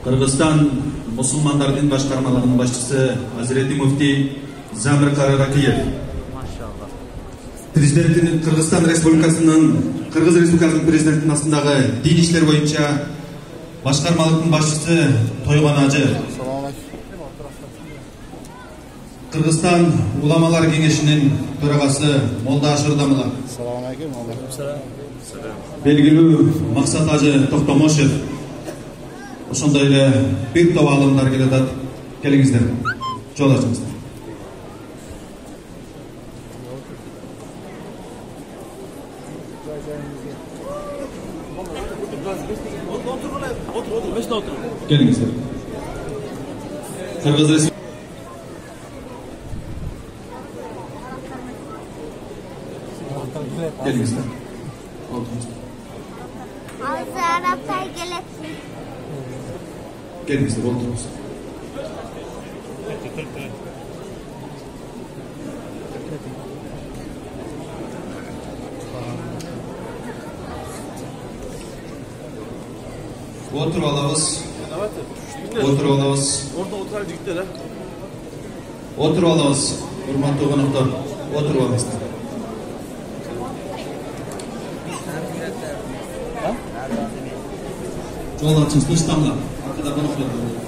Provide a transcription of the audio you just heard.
Кыргызстан мусулмандардын башкармалыгынын башчысы Азирети муфти Замир Караракиев. Президенттин Кыргызстан Республикасынын Кыргыз Республикасынын президентинин астындагы дин иштер боюнча башкармалыктын башчысы Тойгон Ажы. Кыргызстан уламалар кеңешинин төрагасы Молда Ашырдамыла. Белгилүү Максат Ажы Токтомошев. Ошондой эле бир топ алымдар келет. Келиңиздер. Жол ачыңыздар. Келиңиздер. Кыргыз Gelingizler. Gelingizler, oldunuz. Otur alabız. Otur alabız. Orada oturan jigitler ha. Otur alabız. Hurmatly konuklar. Otur alabız. Жол ачыңыз, тыныштаңдар. Артыда конуктар.